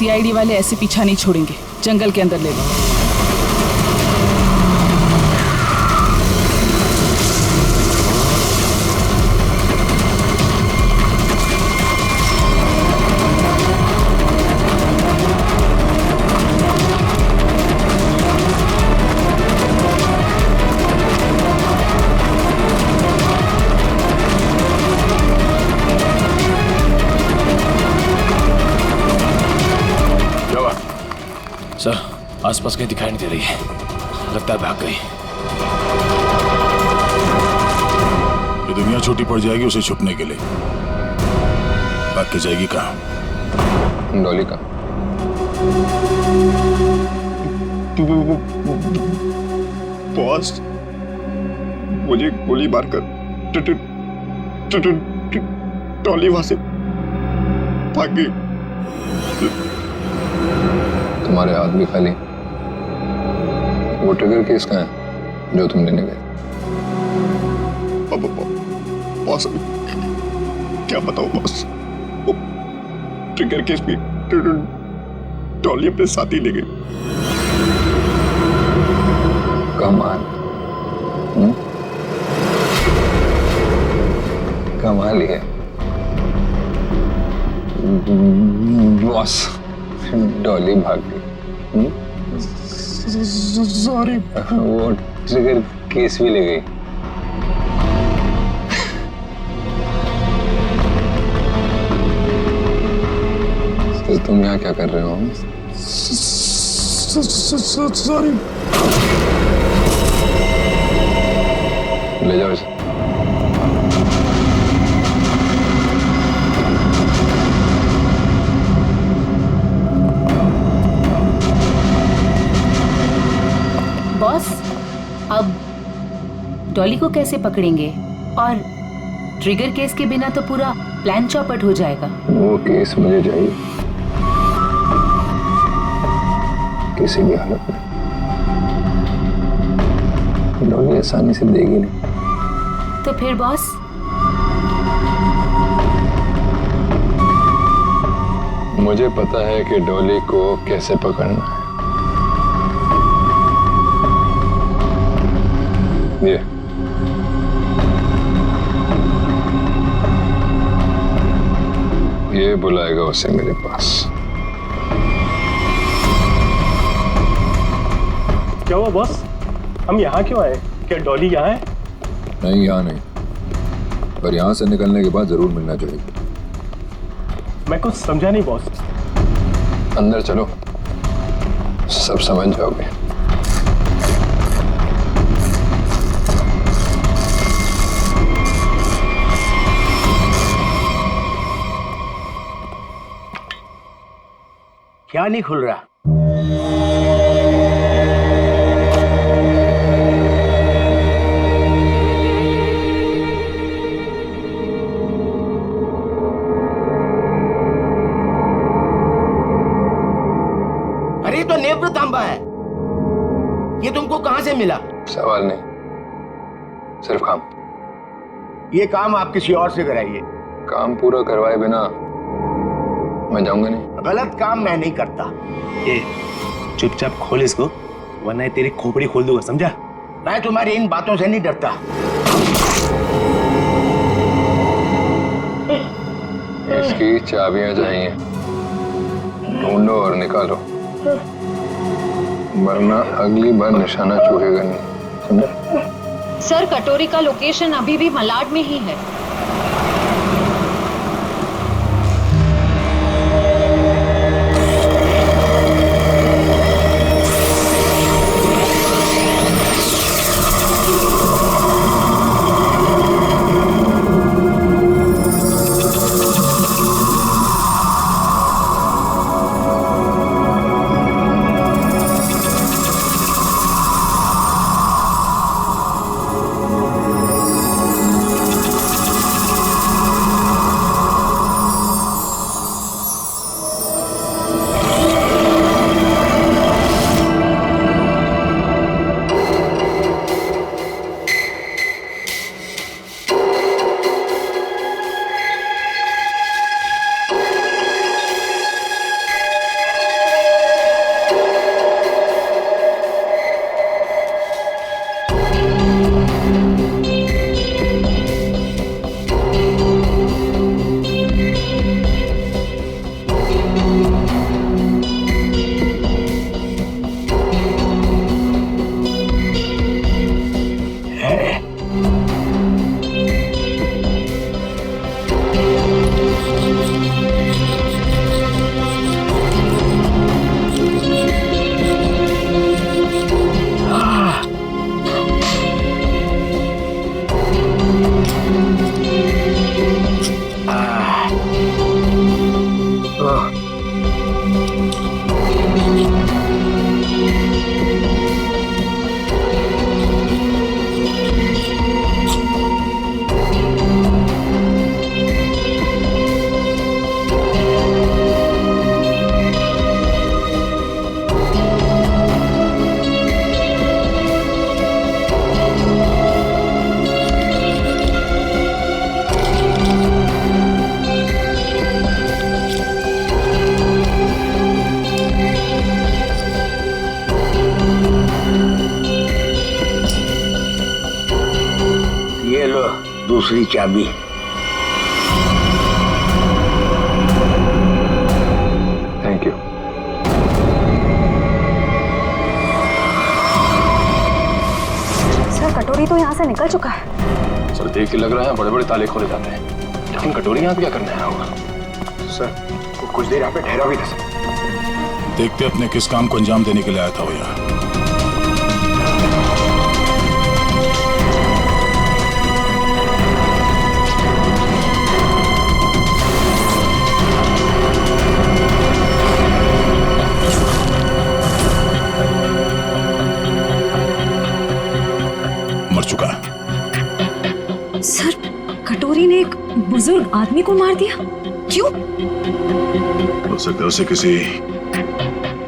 CID वाले ऐसे पीछा नहीं छोड़ेंगे, जंगल के अंदर ले लो। सर, आसपास कहीं दिखाई नहीं दे रही है, लगता है भाग गई। ये दुनिया छोटी पड़ जाएगी उसे छुपने के लिए। भाग के जाएगी कहाँ? डॉली का बॉस, मुझे गोली मारकर डॉली वहां से भाग गई। तुम्हारे हाथ भी खाली। वो ट्रिगर केस कहाँ है जो तुम लेने गए? बॉस, क्या बताऊं बॉस, वो ट्रिगर केस भी डॉली अपने साथ ही ले गई। कमाल, कमाल ही है बॉस। डॉली भाग गई। सॉरी। वो ट्रिगर केस भी ले गई। तो तुम यहाँ क्या कर रहे हो? सॉरी। ले जाओ इसे। बॉस, अब डॉली को कैसे पकड़ेंगे? और ट्रिगर केस के बिना तो पूरा प्लान चौपट हो जाएगा। वो केस मुझे चाहिए किसी भी हालत में। डॉली आसानी से देगी नहीं। तो फिर बॉस? मुझे पता है कि डॉली को कैसे पकड़ना है। ये बुलाएगा उसे मेरे पास। क्या हुआ बॉस? हम यहाँ क्यों आए? क्या डॉली यहाँ है? नहीं, यहाँ नहीं, पर यहाँ से निकलने के बाद जरूर मिलना चाहिए। मैं कुछ समझा नहीं बॉस। अंदर चलो, सब समझ जाओगे। क्या नहीं खुल रहा? अरे तो नेत्र तांबा है। ये तुमको कहां से मिला? सवाल नहीं, सिर्फ काम। ये काम आप किसी और से कराइए। काम पूरा करवाए बिना मैं जाऊंगा नहीं। गलत काम मैं नहीं करता। ए, चुपचाप खोल इसको, वरना तेरी खोपड़ी खोल दूंगा, समझा? मैं तुम्हारी इन बातों से नहीं डरता। इसकी चाबियां चाहिए, ढूंढो और निकालो, वरना अगली बार निशाना चूकेगा नहीं, समझा? सर, कटोरी का लोकेशन अभी भी मलाड में ही है। ये लो दूसरी चाबी। Thank you. सर कटोरी तो यहाँ से निकल चुका है। सर देख के लग रहा है बड़े बड़े ताले खोले जाते हैं, लेकिन कटोरी यहाँ पे क्या करने आया होगा? सर कुछ देर यहाँ पे ठहरा भी था सर। देखते अपने किस काम को अंजाम देने के लिए आया था वो यहाँ। मर चुका है। सर कटोरी ने एक बुजुर्ग आदमी को मार दिया, क्यों? हो सकता है उसे किसी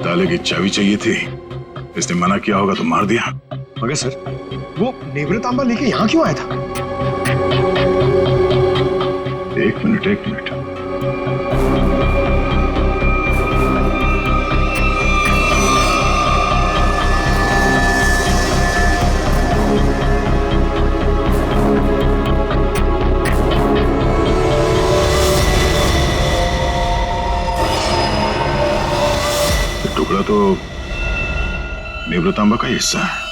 ताले की चाबी चाहिए थी, इसने मना किया होगा तो मार दिया। मगर सर वो नेवृतांबा लेके यहाँ क्यों आया था? एक मिनट। टुकड़ा तो नेवृतांबा का हिस्सा है।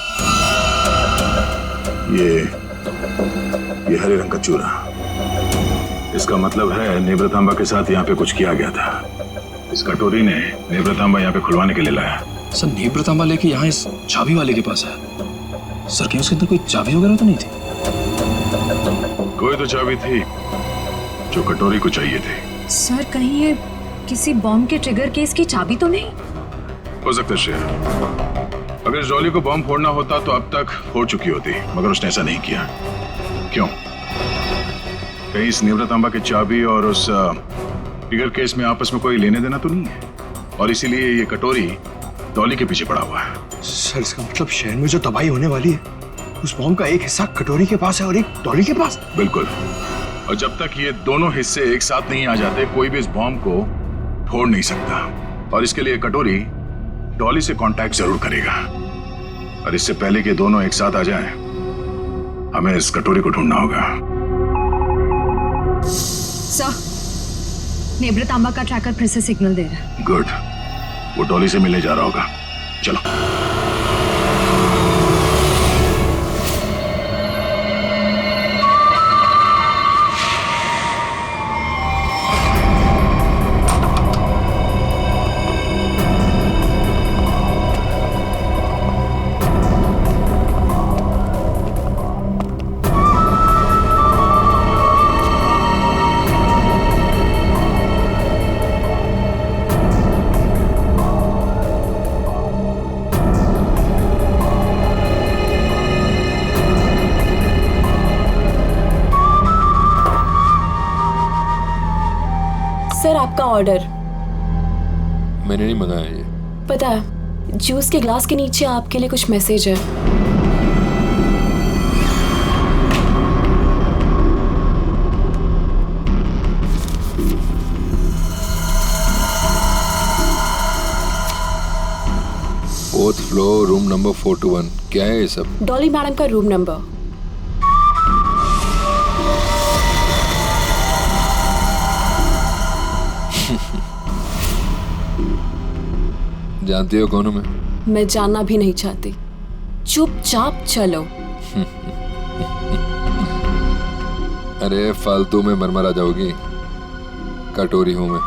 ये हरे रंग का चूरा, इसका मतलब है नेवृतांबा के साथ यहाँ पे कुछ किया गया था। इस कटोरी ने नेवृतांबा यहाँ पे खुलवाने के लिए लाया। सर नेवृतांबा लेके यहाँ इस चाबी वाले के पास है। सर क्या उसके अंदर कोई चाबी वगैरह तो नहीं थी? कोई तो चाबी थी जो कटोरी को चाहिए थी। सर कहीं ये किसी बॉम्ब के ट्रिगर केस की चाबी तो नहीं? हो सकता है श्रेया, अगर इस डॉली को बॉम्ब फोड़ना होता तो अब तक फोड़ चुकी होती, मगर उसने ऐसा नहीं किया। क्यों? कहीं इस नेवृतांबा की चाबी और उस ट्रिगर केस में आपस में कोई लेने देना तो नहीं है, और इसीलिए ये कटोरी डॉली के पीछे पड़ा हुआ है। सर इसका मतलब शहर में जो तबाही होने वाली है उस बॉम्ब का एक हिस्सा कटोरी के पास है और एक डॉली के पास। बिल्कुल, और जब तक ये दोनों हिस्से एक साथ नहीं आ जाते कोई भी इस बॉम्ब को फोड़ नहीं सकता, और इसके लिए कटोरी डॉली से कांटेक्ट जरूर करेगा, और इससे पहले कि दोनों एक साथ आ जाएं, हमें इस कटोरी को ढूंढना होगा। सर नेवृतांबा का ट्रैकर फिर से सिग्नल दे रहा है। गुड, वो डॉली से मिलने जा रहा होगा। चलो। सर आपका ऑर्डर। मैंने नहीं मंगाया ये। पता है, जूस के ग्लास के नीचे आपके लिए कुछ मैसेज है। Fourth floor, room number 421। क्या है ये सब? डॉली मैडम का रूम नंबर। जानती हो कौन हूं मैं? मैं जानना भी नहीं चाहती, चुपचाप चलो। अरे फालतू में मरमरा जाओगी, कटोरी हूं मैं।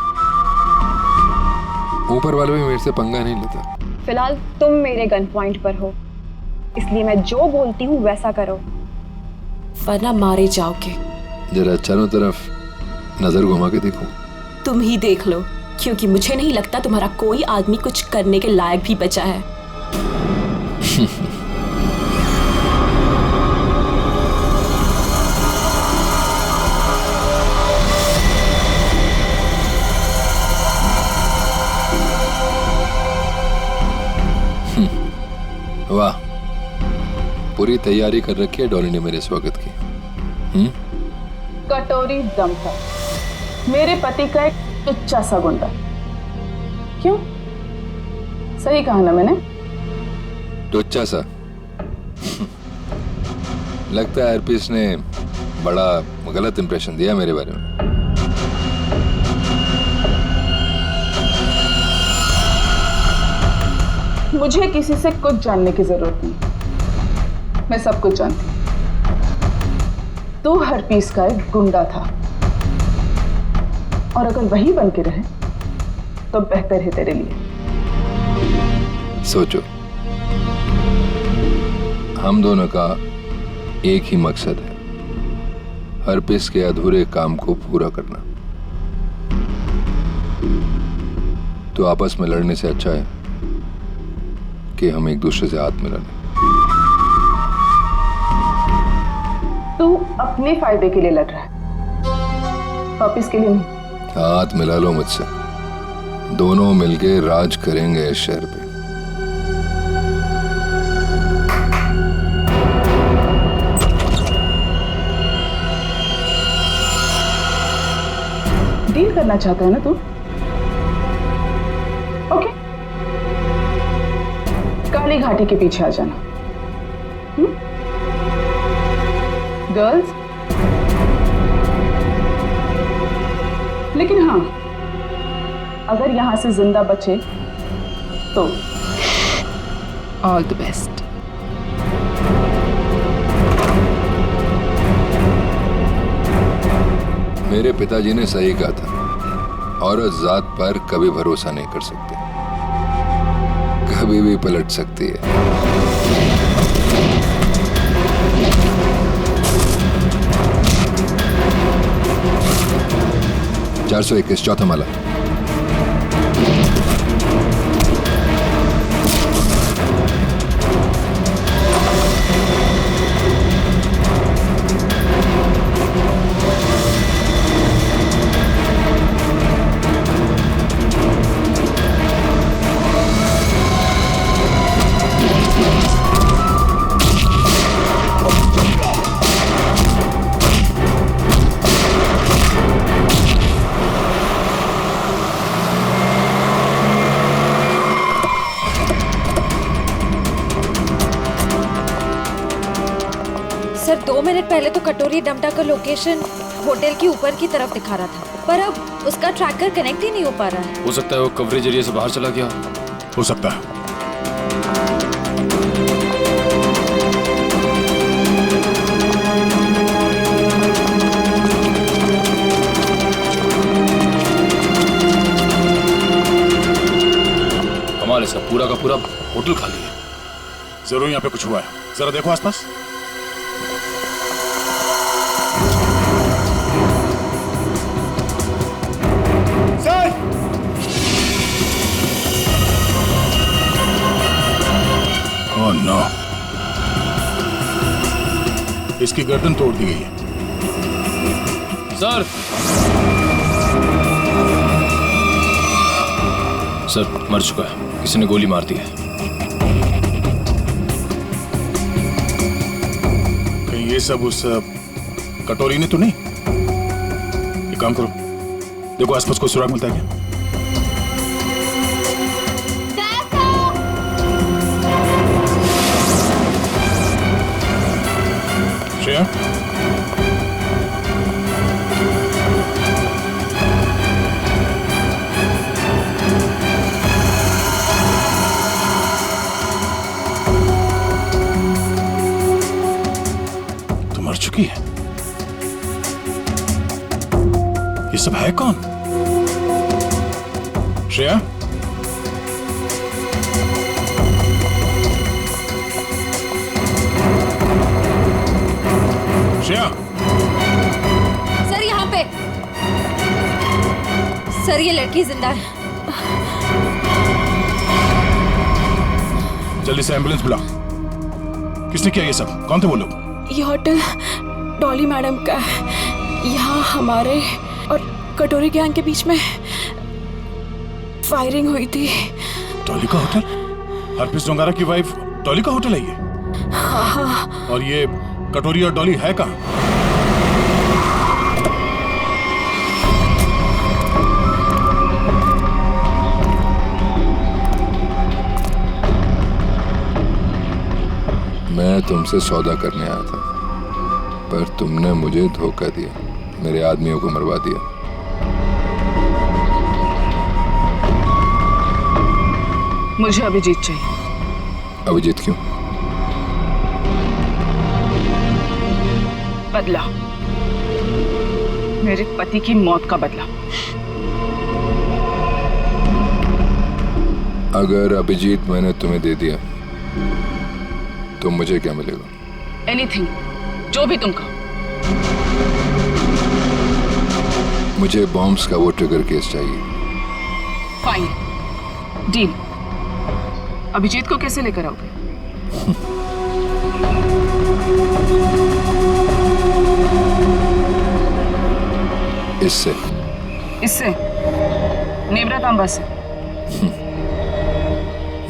ऊपर वाले भी मेरे से पंगा नहीं लेता। फिलहाल तुम मेरे गन पॉइंट पर हो, इसलिए मैं जो बोलती हूँ वैसा करो, वरना मारे जाओगे। जरा चारों तरफ नजर घुमा के देखो। तुम ही देख लो, क्योंकि मुझे नहीं लगता तुम्हारा कोई आदमी कुछ करने के लायक भी बचा है। वाह, पूरी तैयारी कर रखी है डॉली ने मेरे स्वागत की। कटोरी दम था मेरे पति का एक टुच्चा सा गुंडा। क्यों? सही कहा ना मैंने? टुच्चा सा? लगता है हरपीस ने बड़ा गलत इंप्रेशन दिया मेरे बारे में। मुझे किसी से कुछ जानने की जरूरत नहीं, मैं सब कुछ जानती हूँ। तू हरपीस का एक गुंडा था, और अगर वही बन के रहे तो बेहतर है तेरे लिए। सोचो, हम दोनों का एक ही मकसद है, हरपीस के अधूरे काम को पूरा करना। तो आपस में लड़ने से अच्छा है कि हम एक दूसरे से हाथ मिला लें। तू अपने फायदे के लिए लड़ रहा है, वापिस के लिए नहीं। हाथ मिला लो मुझसे, दोनों मिलके राज करेंगे इस शहर पे। डील करना चाहता है ना तू? ओके, काली घाटी के पीछे आ जाना। गर्ल्स, लेकिन हाँ, अगर यहां से जिंदा बचे तो ऑल द बेस्ट। मेरे पिताजी ने सही कहा था, औरत जात पर कभी भरोसा नहीं कर सकते, कभी भी पलट सकती है। 421 चौथा माला। सर 2 मिनट पहले तो कटोरी डमटा का लोकेशन होटल की ऊपर की तरफ दिखा रहा था, पर अब उसका ट्रैकर कनेक्ट ही नहीं हो पा रहा है। हो सकता है वो कवरेज एरिया से बाहर चला गया। हो सकता है। कमाल है, सब पूरा का पूरा होटल खाली है। जरूर यहाँ पे कुछ हुआ है, जरा देखो आसपास। ओह नो, इसकी गर्दन तोड़ दी गई है। सर मर चुका है, किसी ने गोली मार दी है। कहीं ये सब उस कटोरी ने तो नहीं? एक काम करो, देखो आसपास कोई सुराग मिलता है क्या? श्रेया, तो मर चुकी है। ये सब है कौन? श्रेया, श्रेया, सर यहाँ पे। सर ये लड़की जिंदा है। जल्दी से एम्बुलेंस बुलाओ। किसने किया ये सब? कौन थे वो लोग? ये होटल डॉली मैडम का है। यहाँ हमारे और कटोरी गैंग के बीच में फायरिंग हुई थी। डॉली का होटल? हरप्रीत डोंगारा की वाइफ डॉली का होटल है ये? हाँ। और ये कटोरी और डॉली है कहाँ? मैं तुमसे सौदा करने आया था, पर तुमने मुझे धोखा दिया, मेरे आदमियों को मरवा दिया। मुझे अभिजीत चाहिए। अभिजीत क्यों? बदला, मेरे पति की मौत का बदला। अगर अभिजीत मैंने तुम्हें दे दिया तो मुझे क्या मिलेगा? एनीथिंग, जो भी तुम कहो। मुझे बॉम्ब्स का वो ट्रिगर केस चाहिए। Fine, deal. अभिजीत को कैसे लेकर आओगे? इससे नेवरा तांबा से।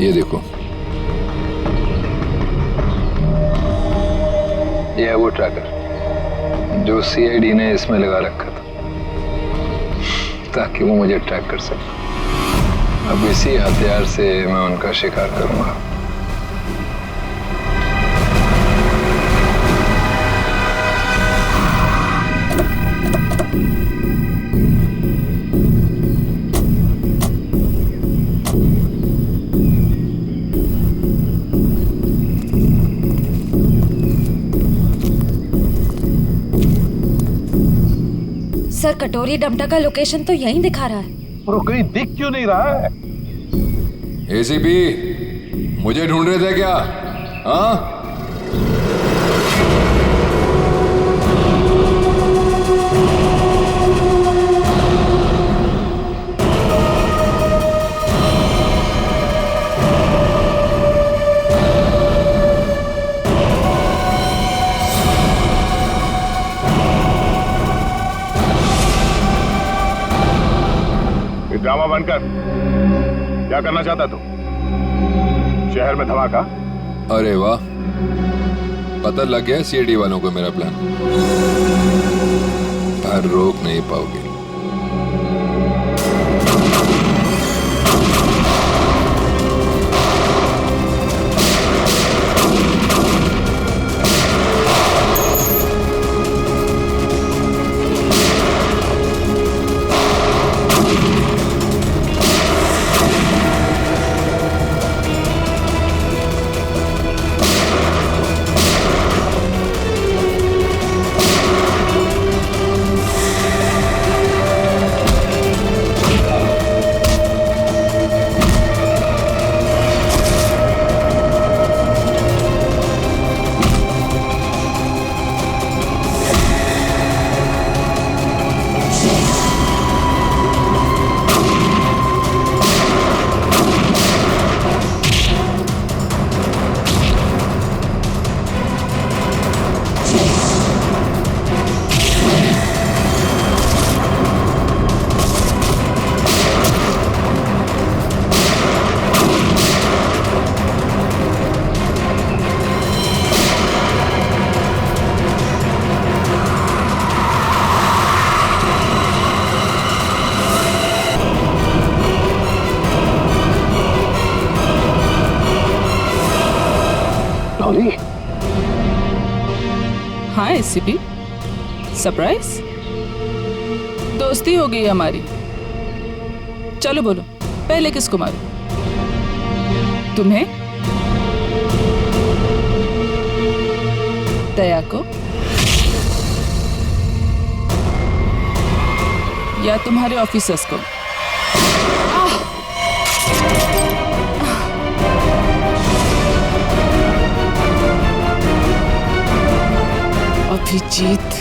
ये देखो, ये है वो ट्रैकर जो सीआईडी ने इसमें लगा रखा था ताकि वो मुझे ट्रैक कर सके। अब इसी हथियार से मैं उनका शिकार करूंगा। सर कटोरी डमटा का लोकेशन तो यहीं दिखा रहा है। और कहीं दिख क्यों नहीं रहा है? एसीपी, मुझे ढूंढ रहे थे क्या? हाँ? ड्रामा बंद कर। क्या करना चाहता तू? शहर में धमाका? अरे वाह, पता लग गया सीआईडी वालों को मेरा प्लान। पर रोक नहीं पाओगे। हाँ एसीपी, सरप्राइज। दोस्ती हो गई हमारी। चलो बोलो, पहले किसको मारूं? तुम्हें? दया को? या तुम्हारे ऑफिसर्स को? अभिजीत,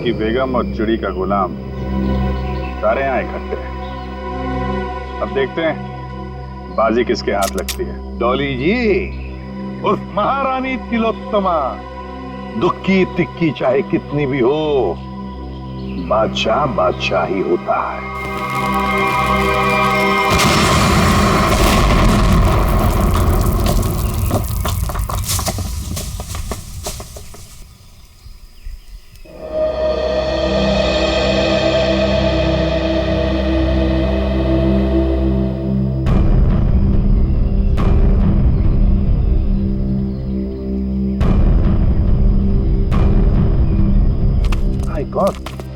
की बेगम और चिड़ी का गुलाम सारे यहाँ इकट्ठे हैं। अब देखते हैं बाजी किसके हाथ लगती है। डॉली जी, उस महारानी तिलोत्तमा, दुख की तिक्की चाहे कितनी भी हो, बादशाह बादशाह ही होता है।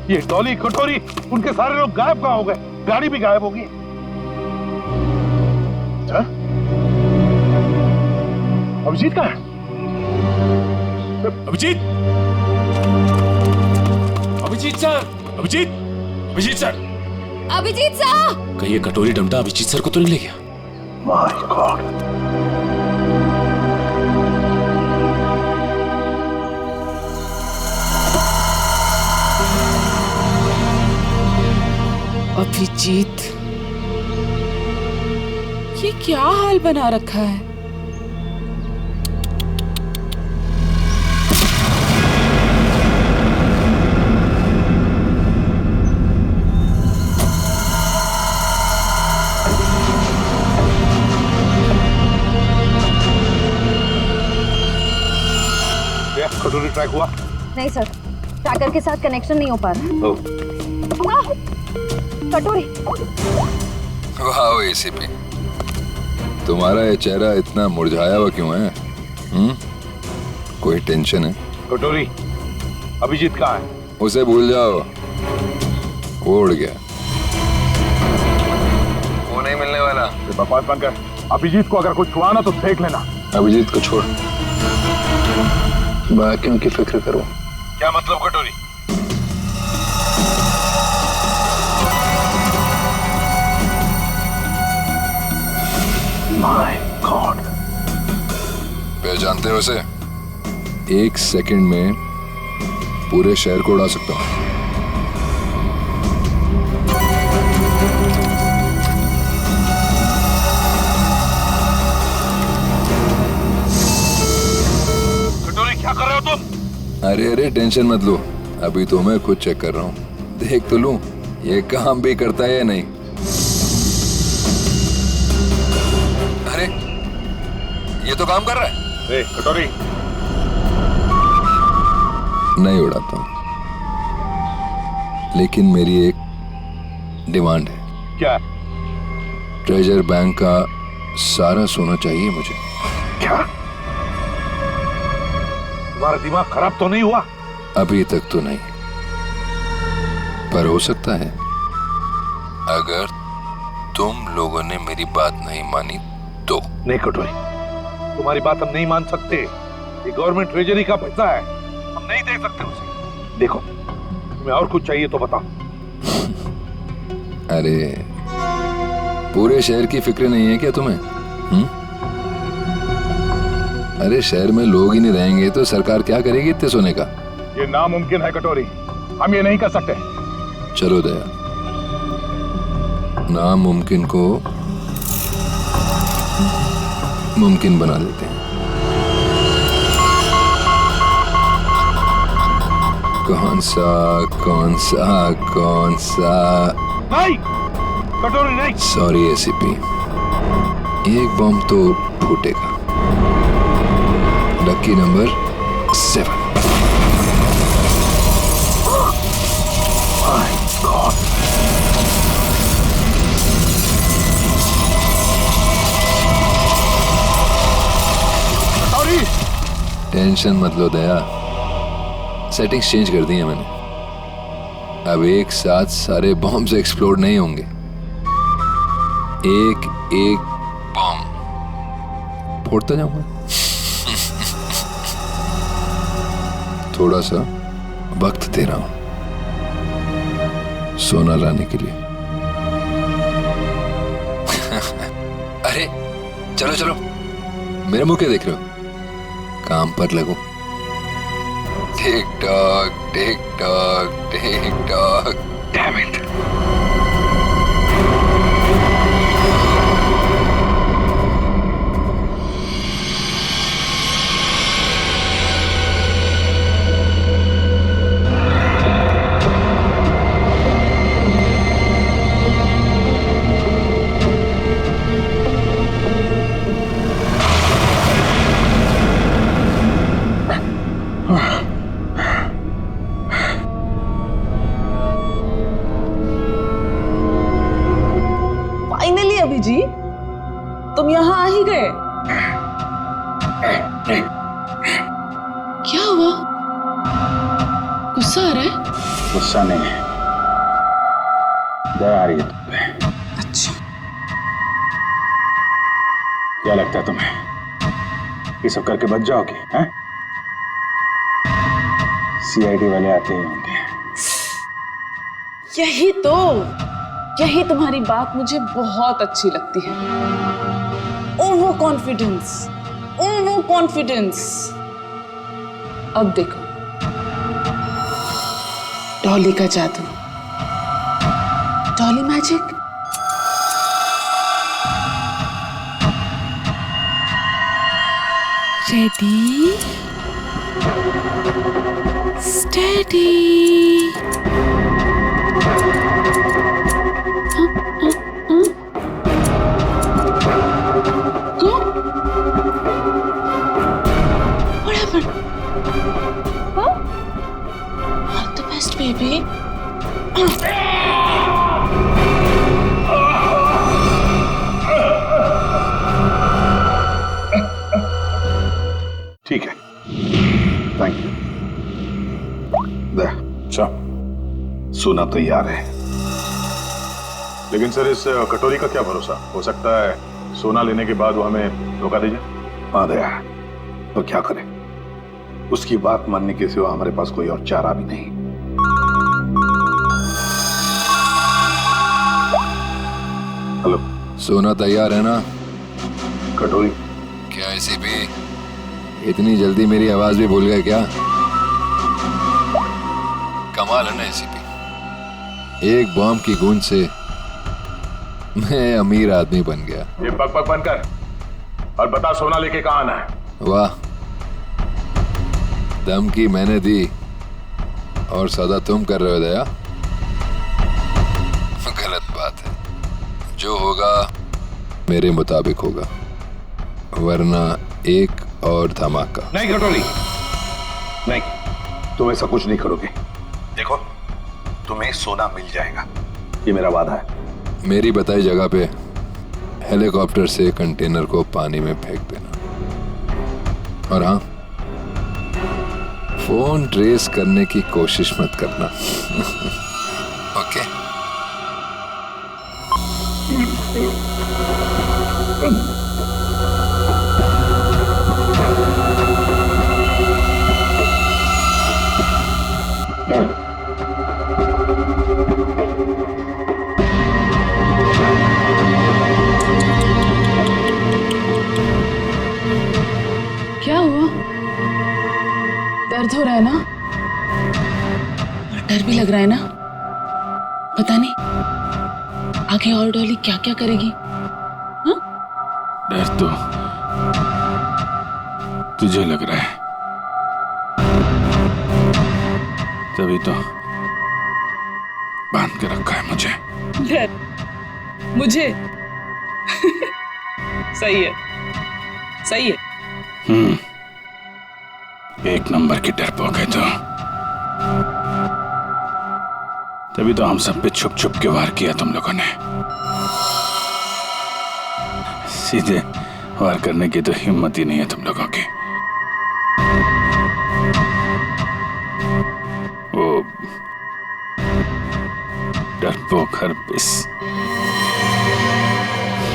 ये डॉली, कटोरी, उनके सारे लोग गायब कहाँ हो गए? गाड़ी भी गायब होगी। अभिजीत कहाँ है? Abhijit, Abhijit sir, Abhijit, Abhijit sir, Abhijit sir! कहीं ये कटोरी डमटा अभिजीत सर को तो नहीं ले गया? My God. अभिजीत, ये क्या हाल बना रखा है? कटोरी ट्रैक हुआ? नहीं सर, ट्रैकर के साथ कनेक्शन नहीं हो पा रहा। कटोरी। वाह एसीपी, तुम्हारा ये चेहरा इतना मुरझाया हुआ क्यों है? कोई टेंशन है? कटोरी, अभिजीत कहाँ है? उसे भूल जाओ, वो उड़ गया। वो नहीं मिलने वाला। बकवास बंद कर। अभिजीत को अगर कुछ हुआ ना तो देख लेना। अभिजीत को छोड़, बाकियों की फिक्र करो। क्या मतलब कटोरी? माय गॉड, पहचानते हो उसे? 1 सेकंड में पूरे शहर को उड़ा सकता हूं। कटोरी, क्या कर रहे हो तुम? अरे अरे टेंशन मत लो, अभी तो मैं खुद चेक कर रहा हूँ। देख तो लूं ये काम भी करता है या नहीं। अरे ये तो काम कर रहा है। कटोरी, नहीं उड़ाता हूँ, लेकिन मेरी एक डिमांड है। क्या? ट्रेजर बैंक का सारा सोना चाहिए मुझे। क्या? तुम्हारा दिमाग खराब तो नहीं हुआ? अभी तक तो नहीं, पर हो सकता है अगर तुम लोगों ने मेरी बात नहीं मानी तो। नहीं कटोरी, तुम्हारी बात हम नहीं मान सकते। ये गवर्नमेंट ट्रेजरी का पैसा है, हम नहीं दे सकते उसे। देखो, तुम्हें और कुछ चाहिए तो बताओ। अरे पूरे शहर की फिक्र नहीं है क्या तुम्हें? अरे शहर में लोग ही नहीं रहेंगे तो सरकार क्या करेगी इतने सोने का? ये नामुमकिन है कटोरी, हम ये नहीं कर सकते। चलो दया, नामुमकिन को मुमकिन बना देते हैं। कौन सा? नहीं कटोरी, नहीं। सॉरी एसीपी, एक बम तो फूटेगा। Lucky number 7। My god. Tension मत लो दया, सेटिंग्स चेंज कर दी है मैंने। अब एक साथ सारे बॉम्ब्स एक्सप्लोड नहीं होंगे, एक एक बॉम्ब फोड़ता जाऊंगा। थोड़ा सा वक्त दे रहा हूं सोना लाने के लिए। अरे चलो चलो, मेरे मुंह क्या देख रहे हो? काम पर लगो। Tick tock tick tock. Damn it. Finally Abhijit, तुम यहाँ आ ही गए। क्या हुआ? गुस्सा आ रहा है? गुस्सा नहीं है, दया आ रही है तुम पे। अच्छा, क्या लगता है तुम्हें ये सब करके बच जाओगे? हैं? सीआईडी वाले आते ही होंगे। यही तुम्हारी बात मुझे बहुत अच्छी लगती है। Over confidence. अब देखो, डॉली का जादू, Dolly magic. Ready steady. Baby, ठीक है, थैंक यू। अच्छा, सोना तैयार है, लेकिन सर इस कटोरी का क्या भरोसा? हो सकता है सोना लेने के बाद वो हमें धोखा दे जाए। हाँ दया, तो क्या करें? उसकी बात मानने के सिवा हमारे पास कोई और चारा भी नहीं। हेलो, सोना तैयार है ना? कटोरी? क्या एसीपी इतनी जल्दी मेरी आवाज भी भूल गए क्या? कमाल है ना एसीपी, एक बॉम्ब की गूंज से मैं अमीर आदमी बन गया। ये बक बंद कर और बता सोना लेके कहाँ आना है? वाह, धमकी मैंने दी और सदा तुम कर रहे हो दया। गलत बात है, जो होगा मेरे मुताबिक होगा, वरना एक और धमाका। नहीं कटोरी, नहीं, तुम ऐसा कुछ नहीं करोगे। देखो, तुम्हें सोना मिल जाएगा, ये मेरा वादा है। मेरी बताई जगह पे हेलीकॉप्टर से कंटेनर को पानी में फेंक देना। और हाँ, फोन ट्रेस करने की कोशिश मत करना। ओके? क्या हुआ? दर्द हो रहा है ना? डर भी लग रहा है ना? पता नहीं आगे और डॉली क्या क्या करेगी। हाँ? डर तो तुझे लग रहा है, तभी तो बांध के रखा है मुझे। डर मुझे? सही है, सही है। एक नंबर की डरपोक है तो। तभी तो हम सब पे छुप छुप के वार किया तुम लोगों ने। सीधे वार करने की तो हिम्मत ही नहीं है तुम लोगों की। वो डरपोक हरपिस,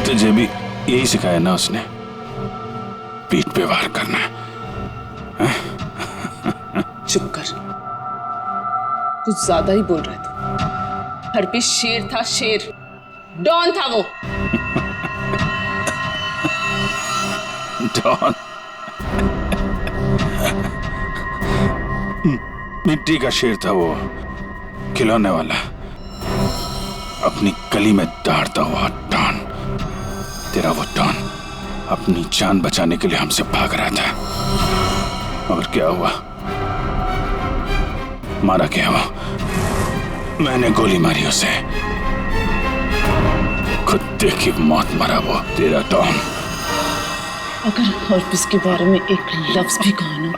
तुझे भी यही सिखाया ना उसने, पीठ पे वार करना है? चुप कर, कुछ ज्यादा ही बोल रहा है तू। हरपिस शेर था, शेर, डॉन था वो। डॉन? मिट्टी का शेर था वो, खिलौने वाला, अपनी गली में दहाड़ता हुआ डॉन। तेरा वो डॉन अपनी जान बचाने के लिए हमसे भाग रहा था, मगर क्या हुआ? मारा क्या वो? मैंने गोली मारी उसे, कुत्ते की मौत मरा वो तेरा डॉन। अगर हर्पिस के बारे में एक लफ्ज भी कहा ना,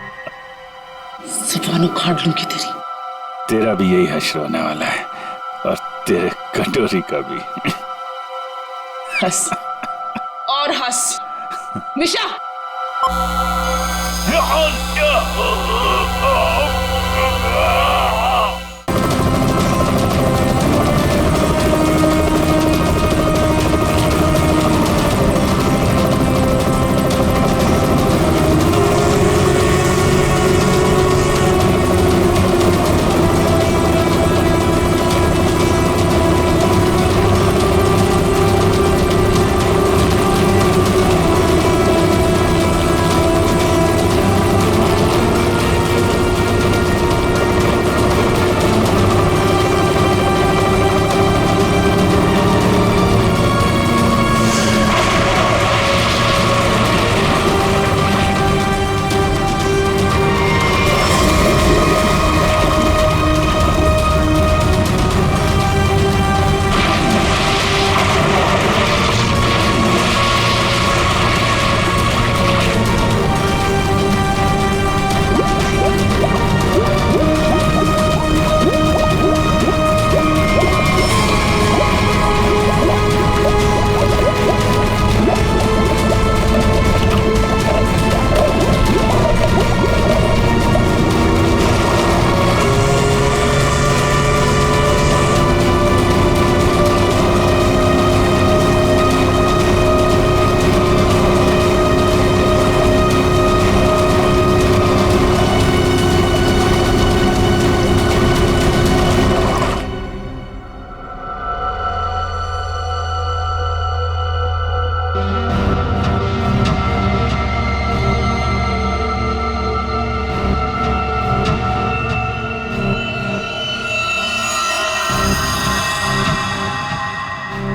ज़ुबान उखाड़ लूंगी तेरी। तेरा भी यही हश्र होने वाला है, और तेरे कटोरी का भी। हंस और हंस मिशा।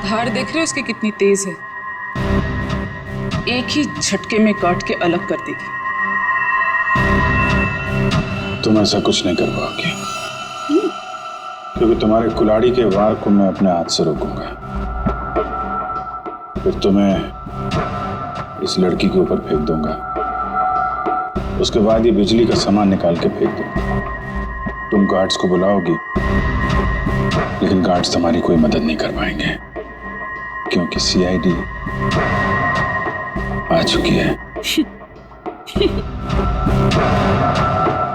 धार देख रहे हो उसकी कितनी तेज है, एक ही झटके में काट के अलग कर देगी। तुम ऐसा कुछ नहीं कर पाओगे, क्योंकि तुम्हारे कुल्हाड़ी के वार को मैं अपने हाथ से रोकूंगा। फिर तुम्हें इस लड़की के ऊपर फेंक दूंगा, उसके बाद ये बिजली का सामान निकाल के फेंक दूंगा। तुम गार्ड्स को बुलाओगी, लेकिन गार्ड्स तुम्हारी कोई मदद नहीं कर पाएंगे, क्योंकि सीआईडी आ चुकी है।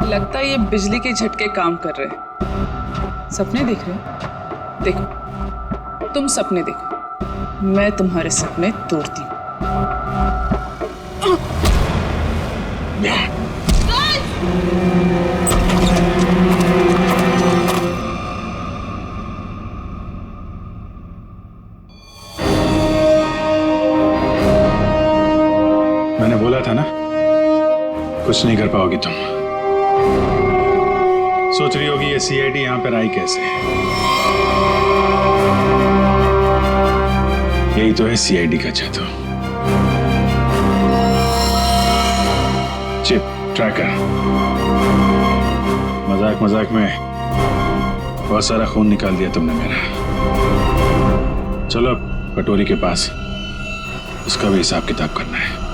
लगता है ये बिजली के झटके काम कर रहे हैं। सपने देख रहे हो? देखो, तुम सपने देखो, मैं तुम्हारे सपने तोड़ती हूँ। मैंने बोला था ना, कुछ नहीं कर पाओगी तुम। सोच रही होगी ये सीआईडी यहां पर आई कैसे? यही तो है सीआईडी का जादू। Chip tracker. मजाक मजाक में बहुत सारा खून निकाल दिया तुमने मेरा। चलो अब कटोरी के पास, उसका भी हिसाब किताब करना है।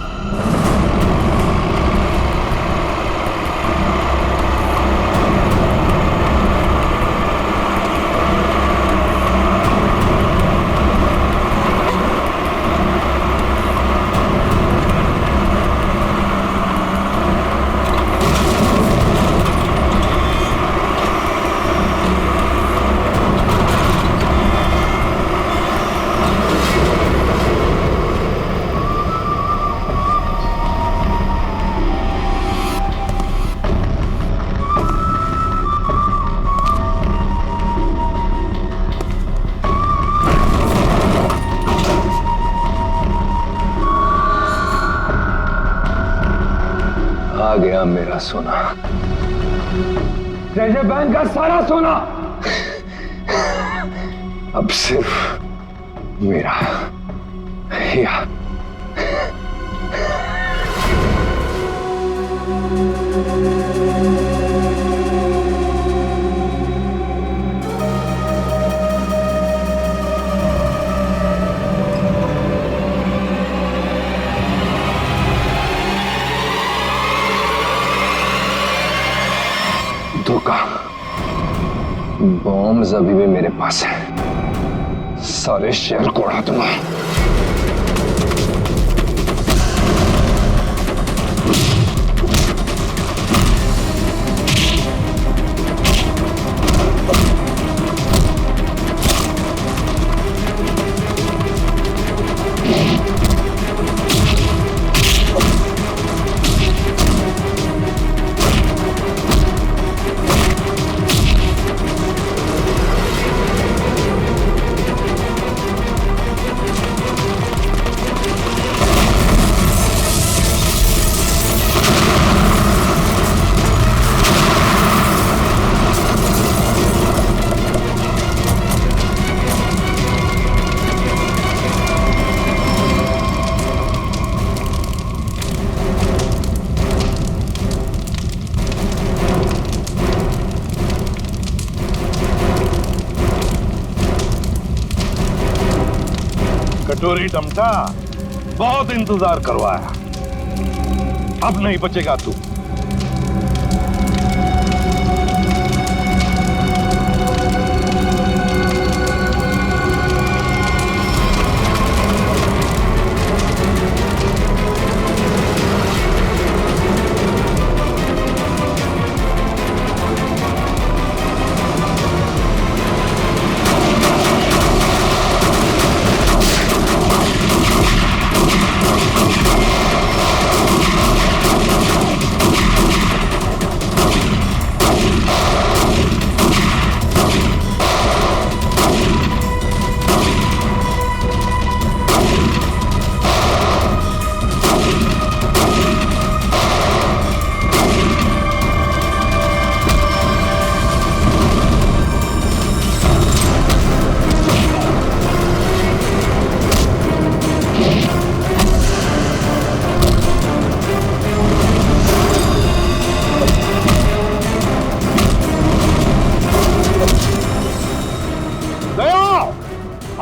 आ गया मेरा सोना। ट्रेजर बैंक का सारा सोना अब सिर्फ मेरा या धोखा। बॉम्ब अभी भी मेरे पास है, सारे शहर को उड़ा दूंगा। कटोरी डमटा, बहुत इंतजार करवाया, अब नहीं बचेगा तू।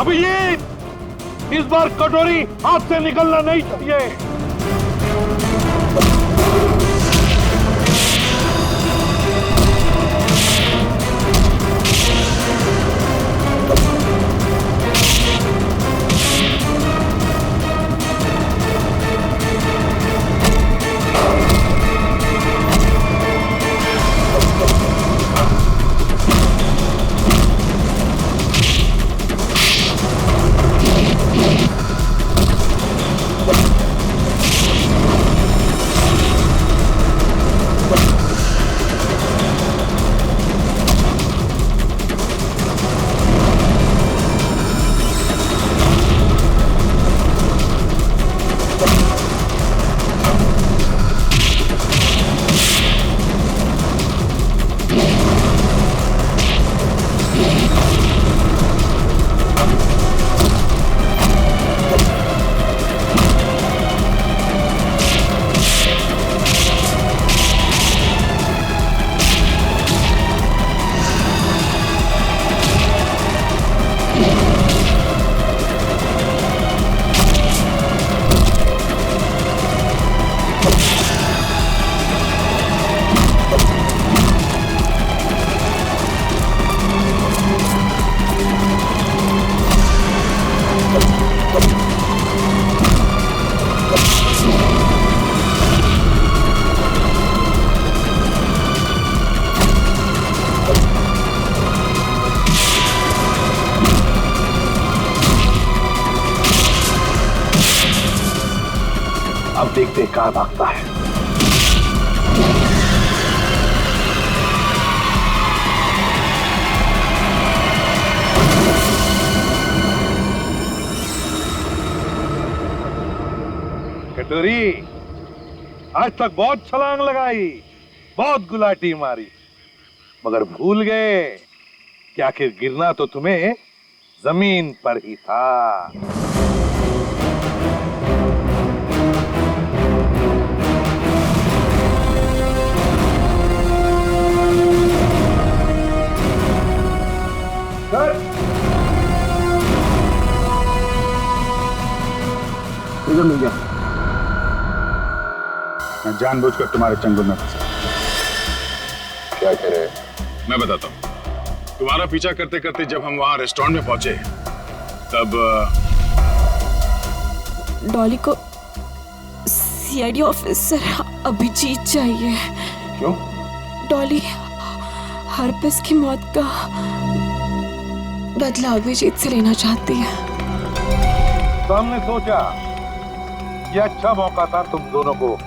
अभी ये इस बार कटोरी हाथ से निकलना नहीं चाहिए। अब देखते कहां भागता है। कटोरी, आज तक बहुत छलांग लगाई, बहुत गुलाटी मारी, मगर भूल गए कि आखिर गिरना तो तुम्हें जमीन पर ही था। इधर मिल गया। मैं जानबूझकर तुम्हारे चंगुल में फंसा। क्या कह रहे? मैं बताता हूँ। तुम्हारा पीछा करते करते जब हम वहां रेस्टोरेंट में पहुंचे तब डॉली को सीआईडी ऑफिसर अभिजीत चाहिए। क्यों? डॉली हरपिस की मौत का बदला अभिजीत से लेना चाहती है। तो हमने सोचा ये अच्छा मौका था तुम दोनों को